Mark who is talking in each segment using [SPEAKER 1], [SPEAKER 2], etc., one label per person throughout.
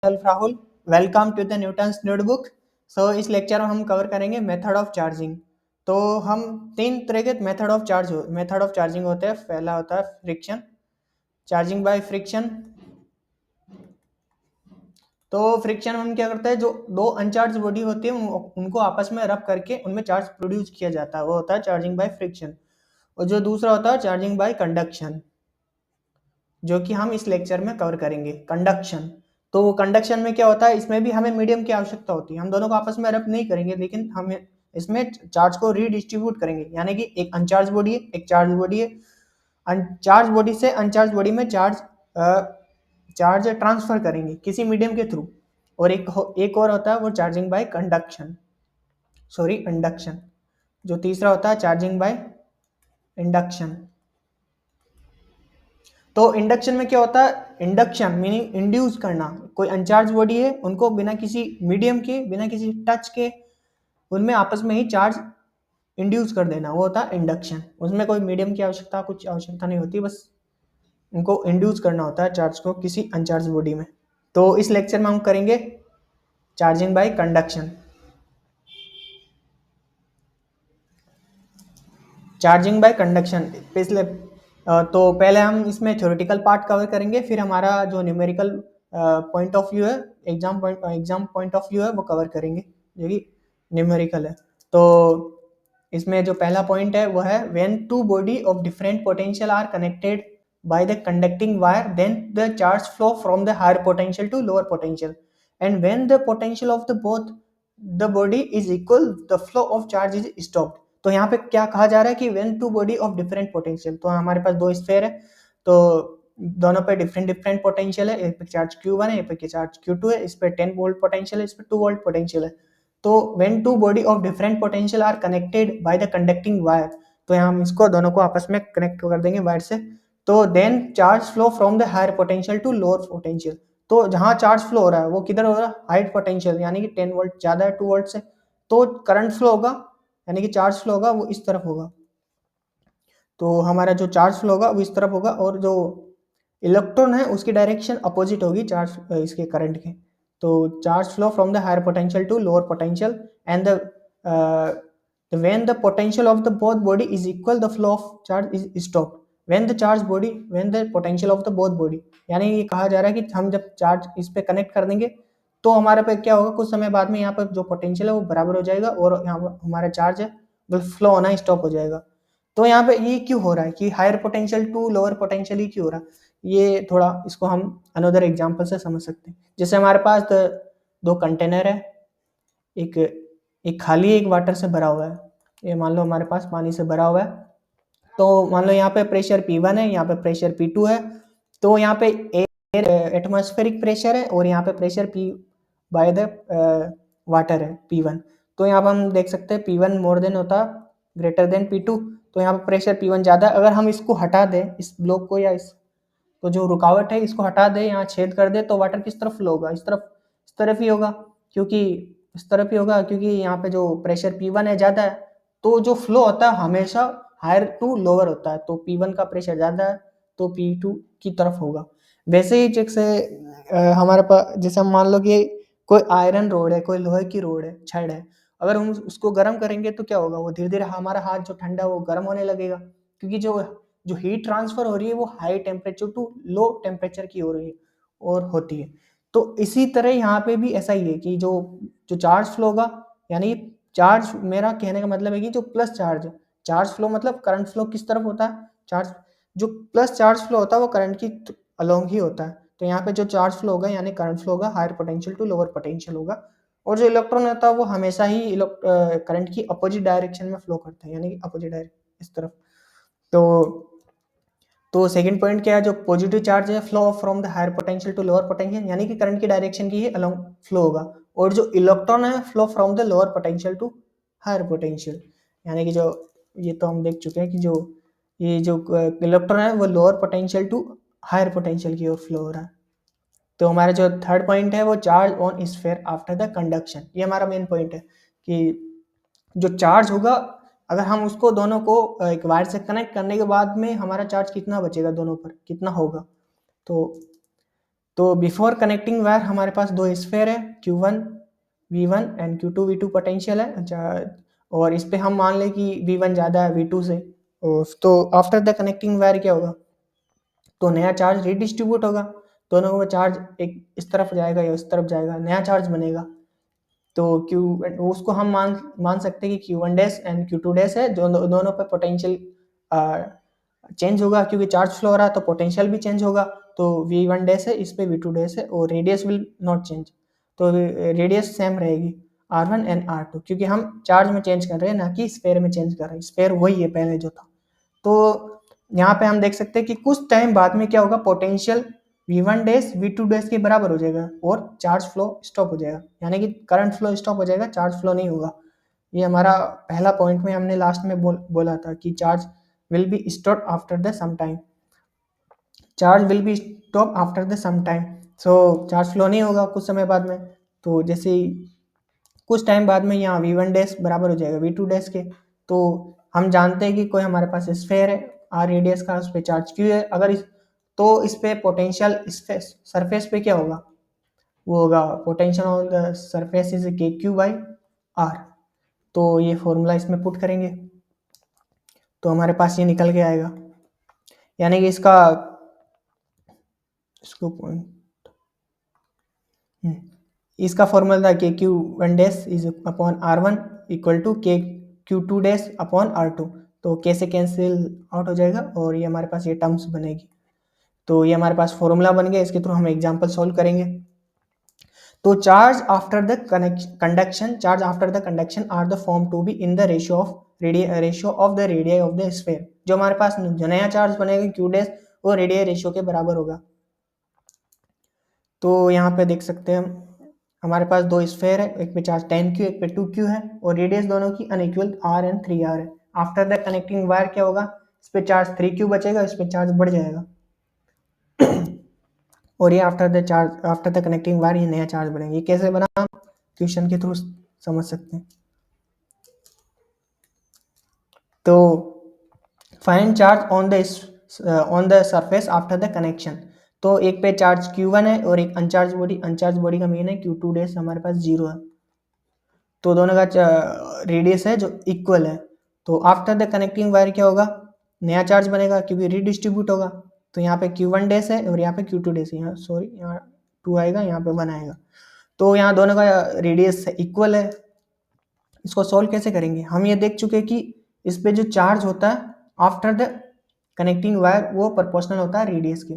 [SPEAKER 1] Rahul, welcome to the Newton's notebook. इस lecture में हम कवर करेंगे मेथड ऑफ चार्जिंग। तो हम तीन तरह के मेथड ऑफ चार्जिंग होते हैं। पहला होता है फ्रिक्शन, चार्जिंग बाय फ्रिक्शन। तो फ्रिक्शन हम क्या करते हैं, जो दो अनचार्ज बॉडी होती है उनको आपस में रब करके उनमें चार्ज प्रोड्यूस किया जाता है, वो होता है चार्जिंग बाय फ्रिक्शन। और जो दूसरा होता है चार्जिंग बाय कंडक्शन, जो कि हम इस लेक्चर में कवर करेंगे, कंडक्शन। तो कंडक्शन में क्या होता है, इसमें भी हमें मीडियम की आवश्यकता होती है। हम दोनों को आपस में रब नहीं करेंगे, लेकिन हम इसमें चार्ज को रीडिस्ट्रीब्यूट करेंगे, यानी कि एक अनचार्ज बॉडी है, एक चार्ज बॉडी है। अनचार्ज बॉडी से अनचार्ज बॉडी में चार्ज ट्रांसफर करेंगे किसी मीडियम के थ्रू। और एक और होता है वो charging by conduction, sorry induction. जो तीसरा होता है चार्जिंग बाय इंडक्शन। तो इंडक्शन में क्या होता है, इंडक्शन मीनिंग इंड्यूस करना। कोई अनचार्ज बॉडी है, उनको बिना किसी मीडियम के, बिना किसी टच के, उनमें आपस में ही चार्ज इंड्यूस कर देना, वो होता है इंडक्शन। उसमें कोई मीडियम की आवश्यकता, कुछ आवश्यकता नहीं होती, बस उनको इंड्यूस करना होता है चार्ज को किसी अनचार्ज बॉडी में। तो इस लेक्चर में हम करेंगे charging by conduction. Charging by conduction तो पहले हम इसमें थ्योरेटिकल पार्ट कवर करेंगे, फिर हमारा जो न्यूमेरिकल पॉइंट ऑफ व्यू है, एग्जाम पॉइंट ऑफ व्यू है, वो कवर करेंगे, जो कि न्यूमेरिकल है। तो इसमें जो पहला पॉइंट है वो है, when two body of different potential are connected by the conducting wire, then the charge flow from the higher potential to lower potential, and when the potential of the both the body is equal, the flow of charge is stopped. तो यहाँ पे क्या कहा जा रहा है कि when two body of different potential, तो हमारे पास दो स्फीयर है, तो दोनों पे डिफरेंट पोटेंशियल है। एक पे चार्ज Q1 है, एक पे चार्ज Q2 है, इस पे 10 वोल्ट पोटेंशियल है, इस पे 2 वोल्ट पोटेंशियल है। तो when two body of different potential are connected by the conducting wire, तो यहाँ हम इसको दोनों को आपस में कनेक्ट कर देंगे वायर से। तो then charge flow from the higher potential to lower potential, तो जहाँ चार्ज फ्लो हो रहा है वो किधर हो रहा है, हायर पोटेंशियल, यानी कि 10 वोल्ट ज्यादा है 2 वोल्ट से, तो करंट फ्लो होगा, यानी कि चार्ज फ्लो होगा वो इस तरफ होगा। तो हमारा जो चार्ज फ्लो होगा वो इस तरफ होगा, और जो इलेक्ट्रॉन है उसकी डायरेक्शन अपोजिट होगी चार्ज इसके करंट के। तो charge flow from the higher potential to lower potential, and the when the potential of the both body is equal, the flow of charge is stopped when the potential of the both body, यानी ये कहा जा रहा है कि हम जब charge इस पे कनेक्ट कर देंगे तो हमारे पे क्या होगा, कुछ समय बाद में यहाँ पर जो पोटेंशियल है वो बराबर हो जाएगा, और यहाँ पर हमारा चार्ज है वो फ्लो होना स्टॉप हो जाएगा। तो यहाँ पे ये क्यों हो रहा है कि higher potential to lower potential ही क्यों हो रहा है, ये थोड़ा इसको हम अनदर एग्जांपल से समझ सकते हैं। जैसे हमारे पास दो कंटेनर है, एक खाली एक वाटर से भरा हुआ है। ये मान लो हमारे पास पानी से भरा हुआ है, तो मान लो यहाँ पे प्रेशर P1 है, यहाँ पे प्रेशर P2 है। तो यहाँ पे एटमॉस्फेरिक प्रेशर है, और यहाँ पे pressure P by the water है P1। तो यहाँ पर हम देख सकते हैं P1 मोर देन होता ग्रेटर देन P2, तो यहाँ पर प्रेशर P1 ज़्यादा। अगर हम इसको हटा दें, इस ब्लॉक को, या तो जो रुकावट है इसको हटा दे, यहाँ छेद कर दे, तो वाटर किस तरफ फ्लो होगा, इस तरफ ही होगा, क्योंकि इस तरफ ही होगा, क्योंकि यहाँ पे जो प्रेशर P1 है ज़्यादा है, तो जो फ्लो होता है हमेशा हायर टू लोअर होता है। तो P1 का प्रेशर ज़्यादा है तो P2 की तरफ होगा। वैसे ही जैसे हमारे पास, जैसे हम मान लो कि कोई आयरन रोड है, कोई लोहे की रोड है, छड़ है, अगर हम उसको गर्म करेंगे तो क्या होगा, वो धीरे धीरे हमारा हाथ जो ठंडा है वो गर्म होने लगेगा, क्योंकि जो हीट ट्रांसफर हो रही है वो high temperature to low temperature की हो रही है और होती है। तो इसी तरह यहाँ पे भी ऐसा ही है कि जो जो चार्ज फ्लो होगा, यानी चार्ज, मेरा कहने का मतलब है कि जो प्लस चार्ज है, चार्ज फ्लो मतलब करंट फ्लो किस तरफ होता है, चार्ज जो प्लस चार्ज फ्लो होता है वो करंट की अलोंग ही होता है। तो यहाँ पे जो चार्ज फ्लो होगा यानी करंट फ्लो होगा higher potential to lower potential होगा, और जो इलेक्ट्रॉन होता है वो हमेशा ही करंट की अपोजिट डायरेक्शन में फ्लो करता है, यानी कि अपोजिट डायरेक्शन इस तरफ। तो सेकंड पॉइंट क्या है, जो पॉजिटिव चार्ज है flow from the higher potential to lower potential, यानी कि करंट की डायरेक्शन की ही अलोंग फ्लो होगा, और जो इलेक्ट्रॉन है flow from the lower potential to higher potential, यानी कि जो ये तो हम देख चुके हैं कि जो इलेक्ट्रॉन है वो lower potential to higher potential की ओर फ्लो हो रहा है। तो हमारा जो थर्ड पॉइंट है वो charge on sphere after the conduction, ये हमारा मेन पॉइंट है कि जो चार्ज होगा, अगर हम उसको दोनों को एक वायर से कनेक्ट करने के बाद में हमारा चार्ज कितना बचेगा, दोनों पर कितना होगा। तो तो बिफोर कनेक्टिंग वायर हमारे पास दो स्फेयर है, Q1 V1 and Q2 V2 potential है। अच्छा, और इस पे हम मान लें कि V1 ज़्यादा है V2 से, तो आफ्टर द कनेक्टिंग वायर क्या होगा, तो नया चार्ज रीडिस्ट्रीब्यूट होगा, दोनों का चार्ज एक इस तरफ जाएगा या उस तरफ जाएगा, नया चार्ज बनेगा। तो Q उसको हम मान सकते हैं कि Q1 dash and Q2 dash है, दोनों पे पोटेंशियल चेंज होगा, क्योंकि चार्ज फ्लो हो रहा है तो पोटेंशियल भी चेंज होगा। तो V1 डैश है, इस पे V2 डैश है, और रेडियस विल नॉट चेंज, तो रेडियस सेम रहेगी R1 एंड R2, क्योंकि हम चार्ज में चेंज कर रहे हैं ना कि स्फेयर में चेंज कर रहे हैं, स्फेयर वही है पहले जो था। तो यहाँ पे हम देख सकते हैं कि कुछ टाइम बाद में क्या होगा, potential V1 dash V2 dash के बराबर हो जाएगा और चार्ज फ्लो स्टॉप हो जाएगा, यानी कि करंट फ्लो स्टॉप हो जाएगा, चार्ज फ्लो नहीं होगा। ये हमारा पहला पॉइंट में हमने लास्ट में बोला था कि charge will be stop after the some time, charge will be stop after the some time. So charge flow नहीं होगा कुछ समय बाद में। तो जैसे ही कुछ टाइम बाद में यहाँ V1 डैश बराबर हो जाएगा V2 डैश के। तो हम जानते हैं कि कोई हमारे पास स्फेयर है R रेडियस का, उस पर चार्ज Q है, अगर इस पे पोटेंशियल सरफेस पे क्या होगा, वो होगा potential on the surface is KQ/R। तो ये फॉर्मूला इसमें पुट करेंगे तो हमारे पास ये निकल के आएगा, यानी कि इसका फॉर्मूला था KQ1 dash is upon R1 equal to KQ2 dash upon R2। तो K से कैंसिल आउट हो जाएगा और ये हमारे पास ये टर्म्स बनेगी। तो ये हमारे पास फॉर्मूला बन गया, इसके थ्रू हम एग्जांपल सॉल्व करेंगे। तो charge after the conduction are the form to be in the ratio of the radius of the sphere. जो हमारे पास जो नया चार्ज बनेगा Q डैश, वो रेडियस रेशियो के बराबर होगा। तो यहाँ पे देख सकते हैं हम, हमारे पास दो स्फीयर है, एक पे चार्ज 10Q एक पे 2Q है, और रेडियस दोनों की अनइक्वल R एंड 3R है। आफ्टर द कनेक्टिंग वायर क्या होगा, इस पे चार्ज 3Q बचेगा, इस पे चार्ज बढ़ जाएगा और ये आफ्टर द कनेक्टिंग वायर ये नया चार्ज बनेगा। ये कैसे बना, क्वेश्चन के थ्रू समझ सकते हैं। तो find charge on the surface after the connection. तो एक पे चार्ज Q1 है और एक अनचार्ज बॉडी का मीन है Q2 डैश हमारे पास 0 है, तो दोनों का रेडियस है जो इक्वल है। तो आफ्टर द कनेक्टिंग वायर क्या होगा, नया चार्ज बनेगा क्योंकि रीडिस्ट्रीब्यूट होगा। तो यहाँ पे Q1 डैश है और यहाँ पे Q2 डैश है, यहाँ सॉरी यहाँ 2 आएगा, यहाँ पे 1 आएगा। तो यहाँ दोनों का रेडियस इक्वल है। इसको सॉल्व कैसे करेंगे, हम ये देख चुके कि इस पे जो चार्ज होता है आफ्टर द कनेक्टिंग वायर वो प्रोपोर्शनल होता है रेडियस के,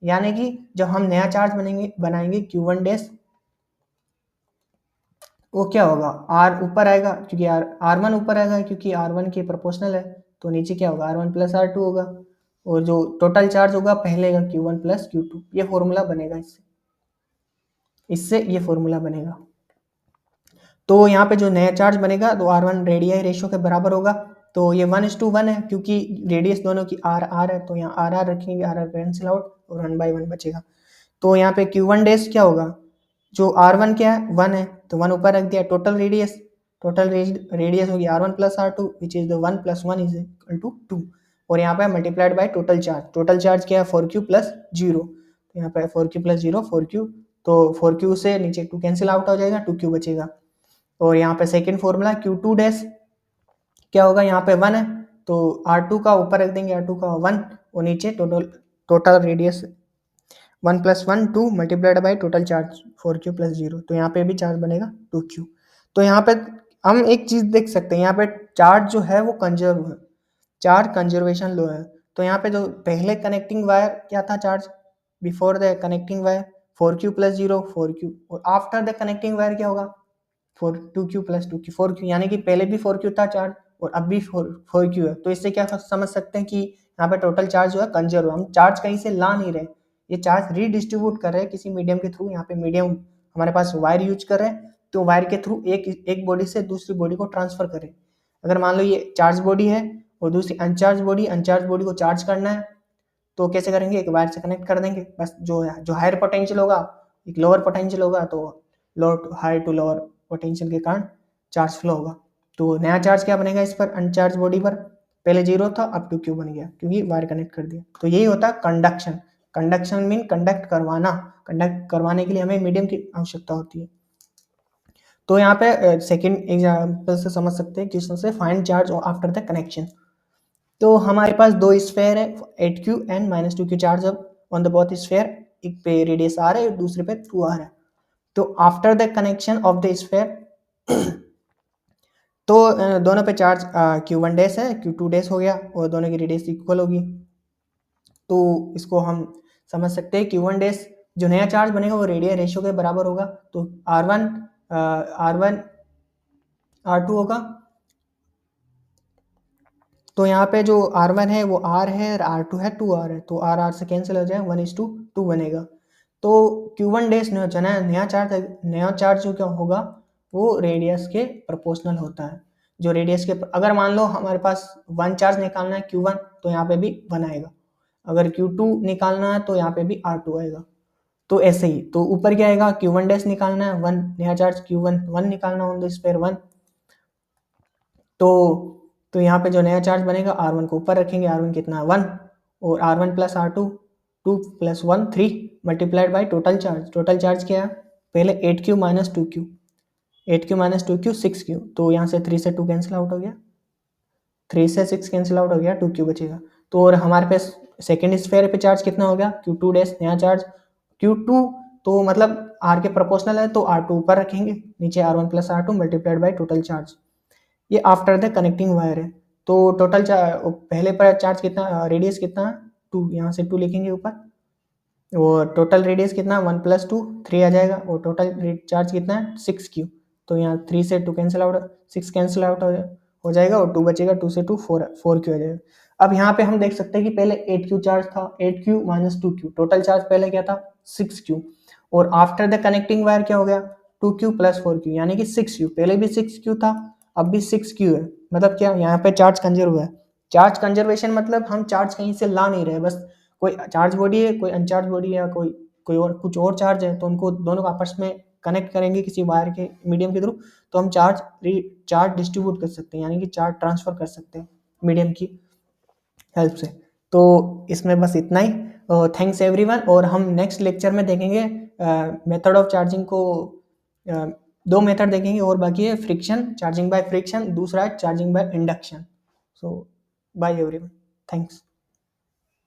[SPEAKER 1] यानी कि जब हम नया चार्ज बनाएंगे Q1 डैश, वो क्या होगा, R ऊपर आएगा क्योंकि R1 ऊपर आएगा क्योंकि R1 के प्रोपोर्शनल है, तो नीचे क्या होगा R1 प्लस R2 होगा, और जो टोटल चार्ज होगा पहले का Q1 प्लस Q2। ये फॉर्मूला बनेगा, इससे ये फॉर्मूला बनेगा। तो यहाँ पे जो नया चार्ज बनेगा तो R1 रेडियाई रेशियो के बराबर होगा। तो ये 1:1 है क्योंकि रेडियस दोनों की R है, तो यहाँ R रखेंगे, R कैंसिल आउट और 1/1 बचेगा। तो यहाँ पे Q1 डैश क्या होगा, जो R1 क्या है 1 है, तो 1 ऊपर रख दिया। टोटल रेडियस होगी R1 plus R2 which is the 1 + 1 = 2, और यहाँ पे मल्टीप्लाइड बाय टोटल चार्ज क्या है 4Q + 0, तो यहाँ पे 4Q + 0 4Q, तो 4Q से नीचे 2 कैंसिल आउट हो जाएगा, 2Q बचेगा। और यहाँ पे सेकेंड फॉर्मूला Q2 डैश क्या होगा, यहाँ पे 1 है तो R2 का ऊपर रख देंगे, R2 का 1 और नीचे total radius 1 + 1 2 multiplied by total charge 4Q + 0, तो यहाँ पे भी चार्ज बनेगा 2Q। तो यहाँ पे हम एक चीज देख सकते हैं, यहाँ पे चार्ज जो है वो कंजर्व है, चार्ज कंजर्वेशन लो है। तो यहाँ पे जो पहले कनेक्टिंग वायर क्या था charge, before the connecting wire 4Q + 0 4Q, और आफ्टर द कनेक्टिंग वायर क्या होगा 2Q + 2Q 4Q, यानी कि पहले भी 4Q था चार्ज और अब भी 4Q है। तो इससे क्या समझ सकते हैं कि यहाँ पे टोटल चार्ज जो है कंजर्व, हम चार्ज कहीं से ला नहीं रहे, ये चार्ज रीडिस्ट्रीब्यूट कर रहे हैं किसी मीडियम के थ्रू। यहाँ पे मीडियम हमारे पास वायर यूज कर रहे हैं, तो वायर के थ्रू एक बॉडी से दूसरी बॉडी को ट्रांसफर करें। अगर मान लो ये चार्ज बॉडी है और दूसरी अनचार्ज बॉडी को चार्ज करना है, तो कैसे करेंगे, एक वायर से कनेक्ट कर देंगे बस। जो हायर पोटेंशियल होगा एक लोअर पोटेंशियल होगा, तो lower higher to lower potential के कारण चार्ज फ्लो होगा। तो नया चार्ज क्या बनेगा इस पर, अनचार्ज बॉडी पर पहले 0 था अब 2Q बन गया क्योंकि वायर कनेक्ट कर दिया। तो यही होता है कंडक्शन, कंडक्शन मीन कंडक्ट करवाने के लिए हमें मीडियम की आवश्यकता होती है। तो यहाँ पे सेकेंड एग्जाम्पल से समझ सकते हैं क्वेश्चन से, find charge after the connection. तो हमारे पास दो स्फेयर है 8q and -2q charge on the both sphere, एक पे रेडियस r है दूसरे पे 2r है। तो after the connection of the sphere तो दोनों पे चार्ज q1 डैश है, q2 डैश हो गया और दोनों की रेडियस इक्वल होगी। तो इसको हम समझ सकते हैं q1 डैश जो नया चार्ज बनेगा वो रेडियल रेशियो के बराबर होगा। तो r1 r2 होगा। तो यहाँ पे जो r1 है वो r है और r2 है 2r है, तो r से कैंसिल हो जाए 1:2 बनेगा। तो q1 डैश नया चार्ज जो क्या होगा वो रेडियस के प्रोपोर्शनल होता है। जो रेडियस के अगर मान लो हमारे पास 1 चार्ज निकालना है q1 तो यहाँ पे भी 1 आएगा, अगर q2 निकालना है तो यहाँ पे भी r2 आएगा। तो ऐसे ही तो ऊपर क्या आएगा q1 डैश निकालना है 1 नया चार्ज q1 1 निकालना ऑन द स्फीयर 1। तो यहाँ पे जो नया चार्ज बनेगा r1 को ऊपर रखेंगे, r1 कितना है 1 और r1 plus r2 2 plus 1 3 multiplied by total charge क्या है पहले 8q माइनस 2q 6q, तो यहाँ से 3 से 2 कैंसिल आउट हो गया, 3 से 6 कैंसिल आउट हो गया, 2q बचेगा। तो और हमारे पास सेकेंड स्फीयर पे चार्ज कितना हो गया q2 डैश नया चार्ज q2 तो मतलब r के प्रोपोर्शनल है तो r2 ऊपर रखेंगे, नीचे r1 plus r2 multiplied by total charge. ये आफ्टर द कनेक्टिंग वायर है। तो टोटल पहले पर चार्ज कितना रेडियस कितना 2, यहाँ से 2 लिखेंगे ऊपर और टोटल रेडियस कितना 1 प्लस 2 3 आ जाएगा और टोटल चार्ज कितना है 6q। तो यहाँ 3 से 2 कैंसिल आउट 6 कैंसिल आउट हो जाएगा और 2 बचेगा, 2 से 2 4q आ जाएगा। अब यहाँ पे हम देख सकते हैं कि पहले 8q चार्ज था 8q minus 2q, total charge पहले क्या था 6q और आफ्टर द कनेक्टिंग वायर क्या हो गया 2q प्लस 4q यानी कि 6q, पहले भी 6q था अब भी 6q है। मतलब क्या यहाँ पे चार्ज कंजर्व हुआ है। चार्ज कंजर्वेशन मतलब हम चार्ज कहीं से ला नहीं रहे, बस कोई चार्ज बॉडी है कोई अनचार्ज बॉडी है या कोई और कुछ और चार्ज है तो उनको दोनों को आपस में कनेक्ट करेंगे किसी वायर के मीडियम के थ्रू, तो हम चार्ज डिस्ट्रीब्यूट कर सकते हैं यानी कि चार्ज ट्रांसफर कर सकते हैं मीडियम की हेल्प से। तो इसमें बस इतना ही। थैंक्स एवरीवन, और हम नेक्स्ट लेक्चर में देखेंगे मेथड ऑफ चार्जिंग को, दो मेथड देखेंगे और बाकी है फ्रिक्शन, चार्जिंग बाय फ्रिक्शन, दूसरा है charging by induction. So bye everyone, thanks.